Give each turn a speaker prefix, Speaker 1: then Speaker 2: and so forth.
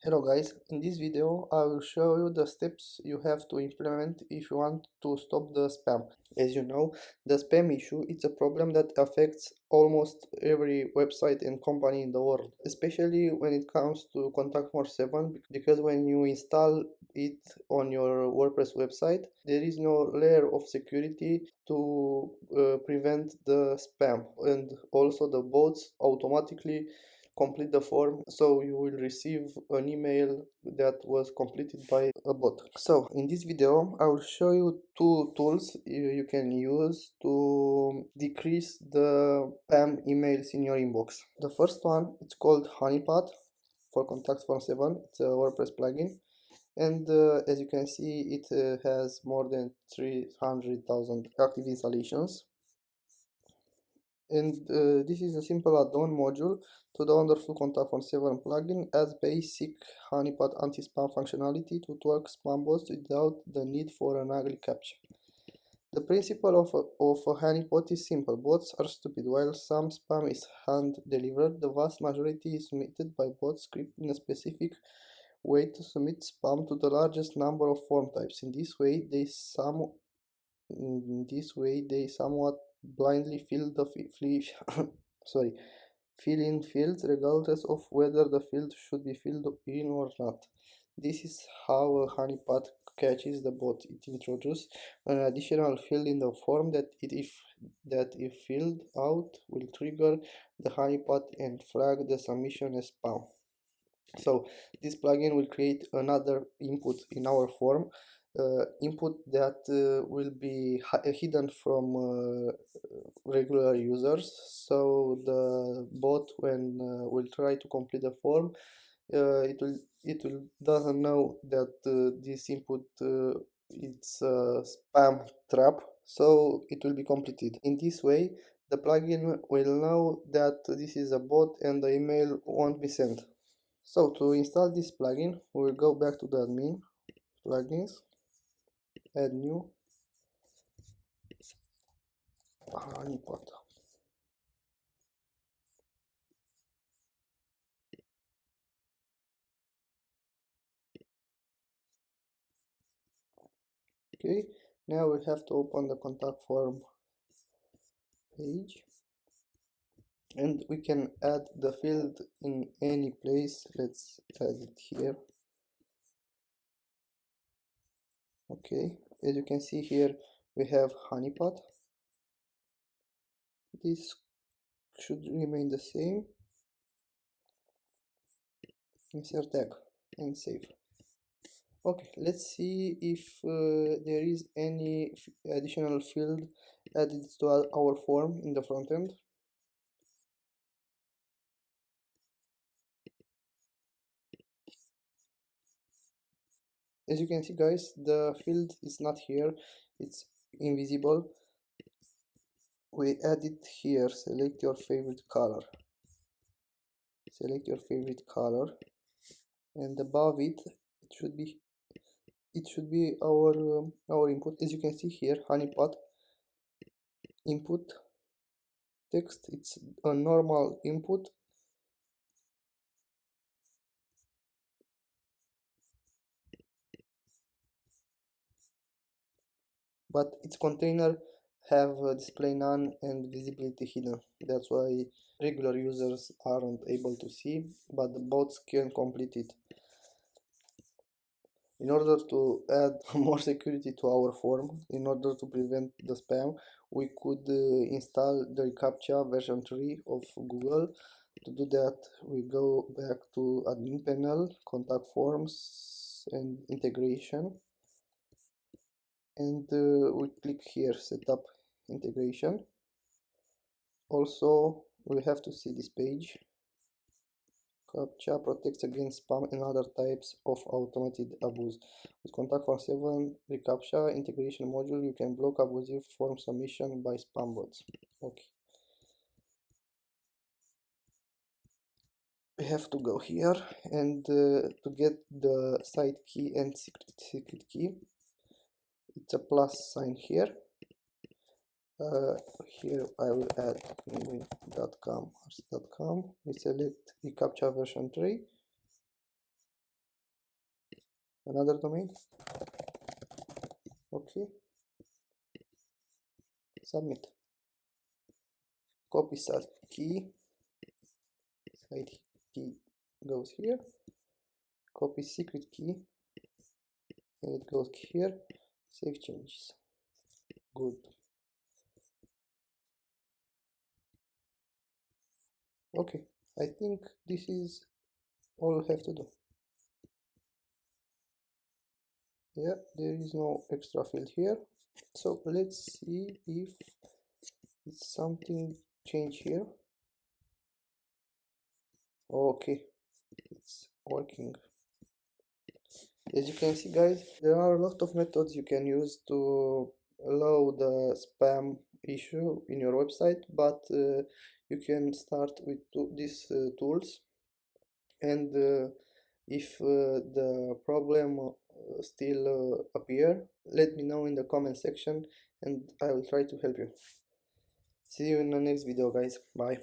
Speaker 1: Hello guys, in this video I will show you the steps you have to implement if you want to stop the spam. As you know, the spam issue is a problem that affects almost every website and company in the world, especially when it comes to Contact 47, because when you install it on your WordPress website, there is no layer of security to prevent the spam, and also the bots automatically complete the form, so you will receive an email that was completed by a bot. So in this video I will show you two tools you can use to decrease the spam emails in your inbox. The first one, it's called Honeypot for Contact 47. It's a WordPress plugin, and as you can see, it has more than 300,000 active installations. And this is a simple add-on module to the wonderful Contact 47 plugin, as basic Honeypot anti-spam functionality to work spam bots without the need for an ugly captcha. The principle of a honeypot is simple. Bots are stupid. While some spam is hand-delivered, the vast majority is submitted by bots scripted in a specific way to submit spam to the largest number of form types. In this way, they somewhat blindly fill in fields regardless of whether the field should be filled in or not. This is how a honeypot catches the bot. It introduces an additional field in the form that if filled out will trigger the honeypot and flag the submission as spam. So this plugin will create another input in our form, input that will be hidden from regular users, so the bot, when will try to complete the form, it will doesn't know that this input it's a spam trap, so it will be completed. In this way, the plugin will know that this is a bot and the email won't be sent. So to install this plugin, we will go back to the admin, plugins, add new, Honeypot. Okay, now we have to open the contact form page, and we can add the field in any place. Let's add it here. Okay, as you can see here, we have Honeypot. This should remain the same. Insert tag and save. Okay, let's see if there is any additional field added to our form in the front end. As you can see, guys, the field is not here, it's invisible. We add it here. Select your favorite color, and above it should be our input. As you can see here, Honeypot input text, it's a normal input, but its container have display none and visibility hidden. That's why regular users aren't able to see, but the bots can complete it. In order to add more security to our form, in order to prevent the spam, we could install the reCaptcha version 3 of Google. To do that, we go back to admin panel, contact forms and integration, and we click here setup integration. Also, we have to see this page. CAPTCHA protects against spam and other types of automated abuse. With Contact 47 reCAPTCHA integration module, you can block abusive form submission by spam bots. Okay. We have to go here, and to get the site key and secret key, it's a plus sign here. Here I will add penguin.com. We select reCAPTCHA version 3, another domain. Okay, submit. Copy site key goes here, copy secret key and it goes here, save changes. Good. Okay, I think this is all I have to do. Yeah, there is no extra field here, so let's see if it's something change here. Okay, it's working. As you can see, guys, there are a lot of methods you can use to allow the spam issue in your website, but you can start with these tools, and if the problem still appear, let me know in the comment section and I will try to help you. See you in the next video, guys. Bye.